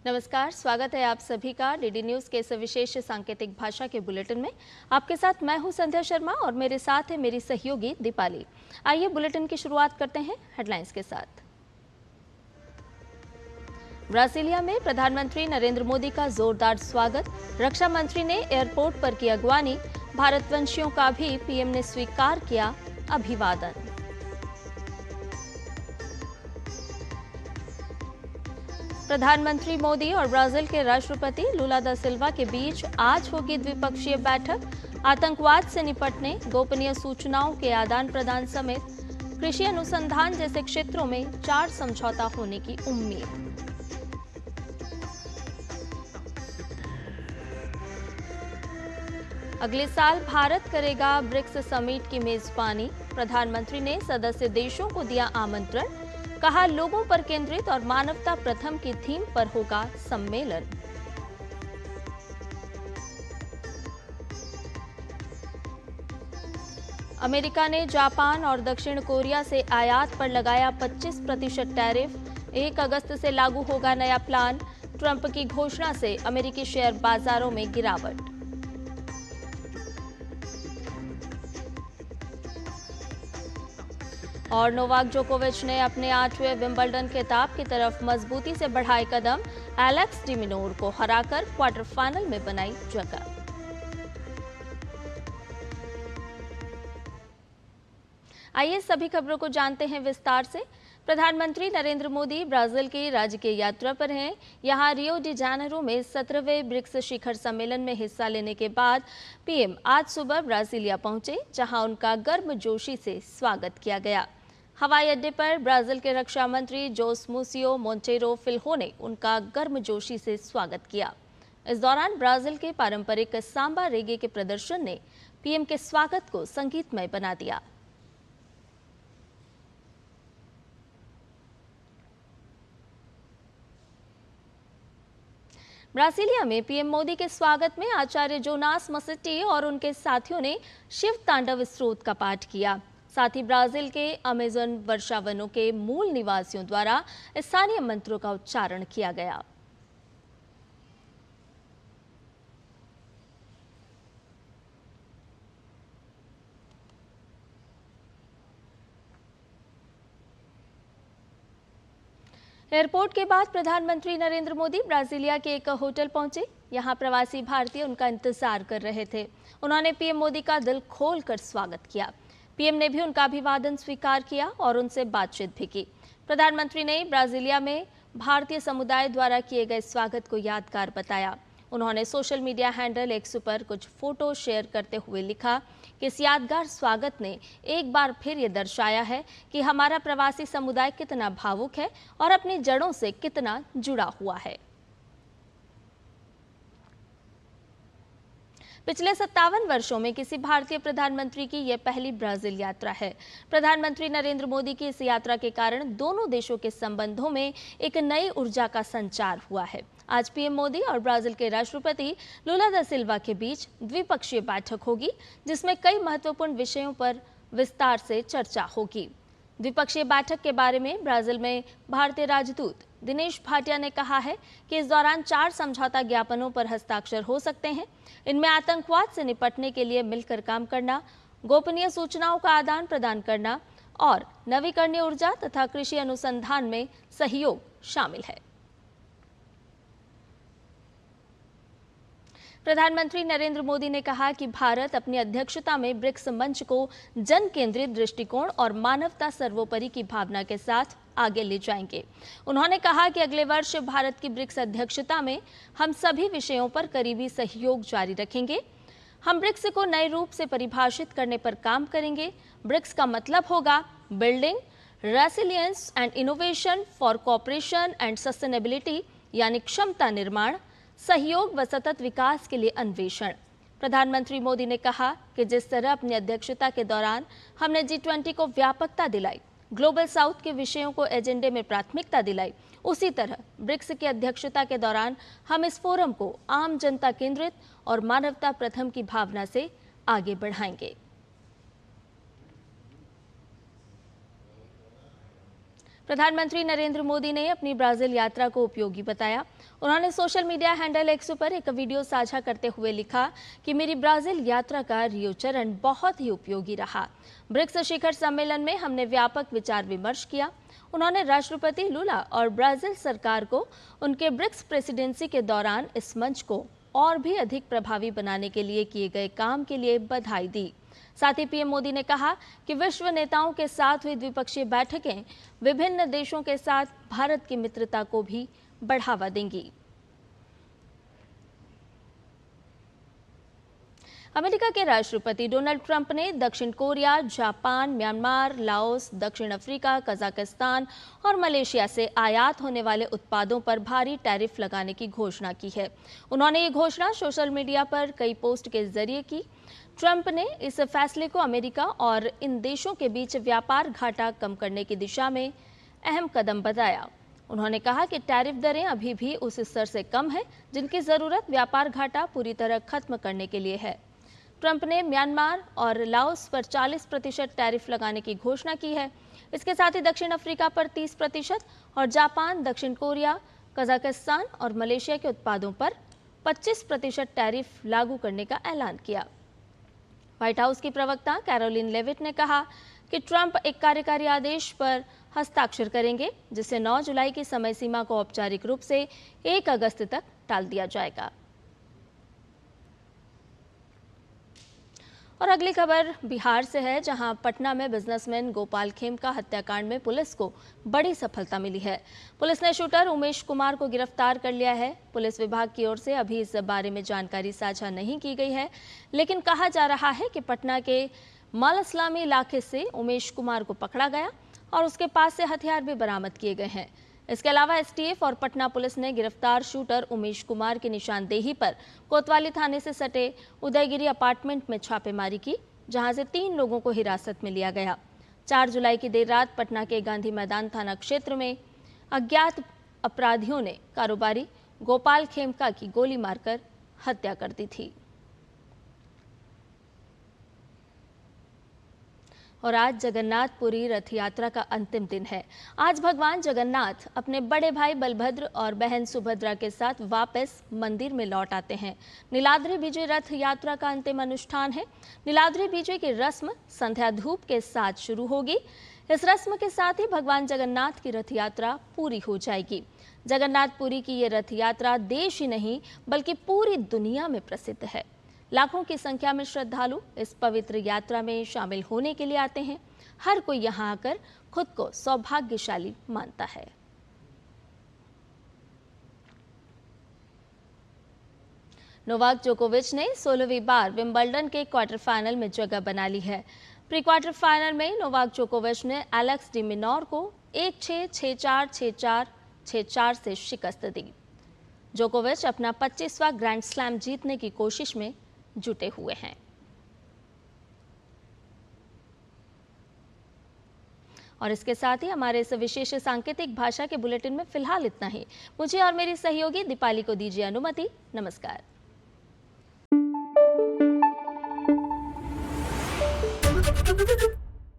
नमस्कार, स्वागत है आप सभी का डीडी न्यूज के इस विशेष सांकेतिक भाषा के बुलेटिन में। आपके साथ मैं हूं संध्या शर्मा और मेरे साथ है मेरी सहयोगी दीपाली। आइए बुलेटिन की शुरुआत करते हैं हेडलाइंस के साथ। ब्राजीलिया में प्रधानमंत्री नरेंद्र मोदी का जोरदार स्वागत, रक्षा मंत्री ने एयरपोर्ट पर की अगवानी, भारतवंशियों का भी पीएम ने स्वीकार किया अभिवादन। प्रधानमंत्री मोदी और ब्राजील के राष्ट्रपति लुला दा सिल्वा के बीच आज होगी द्विपक्षीय बैठक। आतंकवाद से निपटने, गोपनीय सूचनाओं के आदान प्रदान समेत कृषि अनुसंधान जैसे क्षेत्रों में 4 समझौता होने की उम्मीद। अगले साल भारत करेगा ब्रिक्स समिट की मेजबानी, प्रधानमंत्री ने सदस्य देशों को दिया आमंत्रण, कहा लोगों पर केंद्रित और मानवता प्रथम की थीम पर होगा सम्मेलन। अमेरिका ने जापान और दक्षिण कोरिया से आयात पर लगाया 25% टैरिफ, 1 अगस्त से लागू होगा नया प्लान, ट्रंप की घोषणा से अमेरिकी शेयर बाजारों में गिरावट। और नोवाक जोकोविच ने अपने 8वें विंबलडन खिताब की तरफ मजबूती से बढ़ाए कदम, एलेक्स डी मिनोर को हराकर क्वार्टर फाइनल में बनाई जगह। आइए सभी खबरों को जानते हैं विस्तार से। प्रधानमंत्री नरेंद्र मोदी ब्राजील की राजकीय यात्रा पर हैं। यहां रियो डी जेनेरो में 17वें ब्रिक्स शिखर सम्मेलन में हिस्सा लेने के बाद पीएम आज सुबह ब्राजीलिया पहुंचे, जहां उनका गर्मजोशी से स्वागत किया गया। हवाई अड्डे पर ब्राजील के रक्षा मंत्री जोस मूसियो मोंटेरो फिल्हो ने उनका गर्मजोशी से स्वागत किया। इस दौरान ब्राजील के पारंपरिक सांबा रेगे के प्रदर्शन ने पीएम के स्वागत को संगीतमय बना दिया। ब्राजीलिया में पीएम मोदी के स्वागत में आचार्य जोनास मसेट्टी और उनके साथियों ने शिव तांडव स्तोत्र का पाठ किया। साथ ही ब्राजील के अमेज़न वर्षावनों के मूल निवासियों द्वारा स्थानीय मंत्रों का उच्चारण किया गया। एयरपोर्ट के बाद प्रधानमंत्री नरेंद्र मोदी ब्राजीलिया के एक होटल पहुंचे। यहां प्रवासी भारतीय उनका इंतजार कर रहे थे। उन्होंने पीएम मोदी का दिल खोलकर स्वागत किया। पीएम ने भी उनका अभिवादन स्वीकार किया और उनसे बातचीत भी की। प्रधानमंत्री ने ब्राजीलिया में भारतीय समुदाय द्वारा किए गए स्वागत को यादगार बताया। उन्होंने सोशल मीडिया हैंडल एक्स पर कुछ फोटो शेयर करते हुए लिखा कि इस यादगार स्वागत ने एक बार फिर ये दर्शाया है कि हमारा प्रवासी समुदाय कितना भावुक है और अपनी जड़ों से कितना जुड़ा हुआ है। पिछले 57 वर्षों में किसी भारतीय प्रधानमंत्री की यह पहली ब्राजील यात्रा है। प्रधानमंत्री नरेंद्र मोदी की इस यात्रा के कारण दोनों देशों के संबंधों में एक नई ऊर्जा का संचार हुआ है। आज पीएम मोदी और ब्राजील के राष्ट्रपति लुला दा सिल्वा के बीच द्विपक्षीय बैठक होगी, जिसमें कई महत्वपूर्ण विषयों पर विस्तार से चर्चा होगी। द्विपक्षीय बैठक के बारे में ब्राजील में भारतीय राजदूत दिनेश भाटिया ने कहा है कि इस दौरान 4 समझौता ज्ञापनों पर हस्ताक्षर हो सकते हैं। इनमें आतंकवाद से निपटने के लिए मिलकर काम करना, गोपनीय सूचनाओं का आदान प्रदान करना और नवीकरणीय ऊर्जा तथा कृषि अनुसंधान में सहयोग शामिल है। प्रधानमंत्री नरेंद्र मोदी ने कहा कि भारत अपनी अध्यक्षता में ब्रिक्स मंच को जन केंद्रित दृष्टिकोण और मानवता सर्वोपरि की भावना के साथ आगे ले जाएंगे। उन्होंने कहा कि अगले वर्ष भारत की ब्रिक्स अध्यक्षता में हम सभी विषयों पर करीबी सहयोग जारी रखेंगे। हम ब्रिक्स को नए रूप से परिभाषित करने पर काम करेंगे। ब्रिक्स का मतलब होगा building resilience and innovation for cooperation and sustainability, यानी क्षमता निर्माण, सहयोग व सतत विकास के लिए अन्वेषण। प्रधानमंत्री मोदी ने कहा कि जिस तरह अपनी अध्यक्षता के दौरान हमने G20 को व्यापकता दिलाई, ग्लोबल साउथ के विषयों को एजेंडे में प्राथमिकता दिलाई, उसी तरह ब्रिक्स की अध्यक्षता के दौरान हम इस फोरम को आम जनता केंद्रित और मानवता प्रथम की भावना से आगे बढ़ाएंगे। प्रधानमंत्री नरेंद्र मोदी ने अपनी ब्राजील यात्रा को उपयोगी बताया। उन्होंने सोशल मीडिया हैंडल एक्स पर एक वीडियो साझा करते हुए लिखा कि मेरी ब्राजील यात्रा का रियो चरण बहुत ही उपयोगी रहा। ब्रिक्स शिखर सम्मेलन में हमने व्यापक विचार विमर्श किया। उन्होंने राष्ट्रपति लुला और ब्राजील सरकार को उनके ब्रिक्स प्रेसिडेंसी के दौरान इस मंच को और भी अधिक प्रभावी बनाने के लिए किए गए काम के लिए बधाई दी। साथ ही पीएम मोदी ने कहा कि विश्व नेताओं के साथ हुई द्विपक्षीय बैठकें विभिन्न देशों के साथ भारत की मित्रता को भी बढ़ावा देंगी। अमेरिका के राष्ट्रपति डोनाल्ड ट्रंप ने दक्षिण कोरिया, जापान, म्यांमार, लाओस, दक्षिण अफ्रीका, कजाकिस्तान और मलेशिया से आयात होने वाले उत्पादों पर भारी टैरिफ लगाने की घोषणा की है। उन्होंने ये घोषणा सोशल मीडिया पर कई पोस्ट के जरिए की। ट्रंप ने इस फैसले को अमेरिका और इन देशों के बीच व्यापार घाटा कम करने की दिशा में अहम कदम बताया। उन्होंने कहा कि टैरिफ दरें अभी भी उस स्तर से कम है जिनकी जरूरत व्यापार घाटा पूरी तरह खत्म करने के लिए है। ट्रंप ने म्यांमार और लाओस पर 40% टैरिफ लगाने की घोषणा की है। इसके साथ ही दक्षिण अफ्रीका पर 30% और जापान, दक्षिण कोरिया, कजाकिस्तान और मलेशिया के उत्पादों पर 25% टैरिफ लागू करने का ऐलान किया। व्हाइट हाउस की प्रवक्ता कैरोलिन लेविट ने कहा कि ट्रंप एक कार्यकारी आदेश पर हस्ताक्षर करेंगे जिससे 9 जुलाई की समय सीमा को औपचारिक रूप से 1 अगस्त तक टाल दिया जाएगा। और अगली खबर बिहार से है, जहां पटना में बिजनेसमैन गोपाल खेमका हत्याकांड में पुलिस को बड़ी सफलता मिली है। पुलिस ने शूटर उमेश कुमार को गिरफ्तार कर लिया है। पुलिस विभाग की ओर से अभी इस बारे में जानकारी साझा नहीं की गई है, लेकिन कहा जा रहा है कि पटना के मालइस्लामी इलाके से उमेश कुमार को पकड़ा गया और उसके पास से हथियार भी बरामद किए गए हैं। इसके अलावा एसटीएफ और पटना पुलिस ने गिरफ्तार शूटर उमेश कुमार की निशानदेही पर कोतवाली थाने से सटे उदयगिरी अपार्टमेंट में छापेमारी की, जहां से 3 लोगों को हिरासत में लिया गया। 4 जुलाई की देर रात पटना के गांधी मैदान थाना क्षेत्र में अज्ञात अपराधियों ने कारोबारी गोपाल खेमका की गोली मारकर हत्या कर दी थी। और आज जगन्नाथपुरी रथ यात्रा का अंतिम दिन है। आज भगवान जगन्नाथ अपने बड़े भाई बलभद्र और बहन सुभद्रा के साथ वापस मंदिर में लौट आते हैं। नीलाद्रि विजय रथ यात्रा का अंतिम अनुष्ठान है। नीलाद्रि विजय की रस्म संध्या धूप के साथ शुरू होगी। इस रस्म के साथ ही भगवान जगन्नाथ की रथ यात्रा पूरी हो जाएगी। जगन्नाथपुरी की ये रथ यात्रा देश ही नहीं बल्कि पूरी दुनिया में प्रसिद्ध है। लाखों की संख्या में श्रद्धालु इस पवित्र यात्रा में शामिल होने के लिए आते हैं। हर कोई यहां आकर खुद को सौभाग्यशाली मानता है। नोवाक जोकोविच ने 16वीं बार विंबलडन के क्वार्टर फाइनल में जगह बना ली है। प्री क्वार्टर फाइनल में नोवाक जोकोविच ने एलेक्स डी मिनोर को 1-6, 6-4, 6-4, 6-4 से शिकस्त दी। जोकोविच अपना 25वां ग्रैंड स्लैम जीतने की कोशिश में जुटे हुए हैं। और इसके साथ ही हमारे इस विशेष सांकेतिक भाषा के बुलेटिन में फिलहाल इतना ही। मुझे और मेरी सहयोगी दीपाली को दीजिए अनुमति। नमस्कार।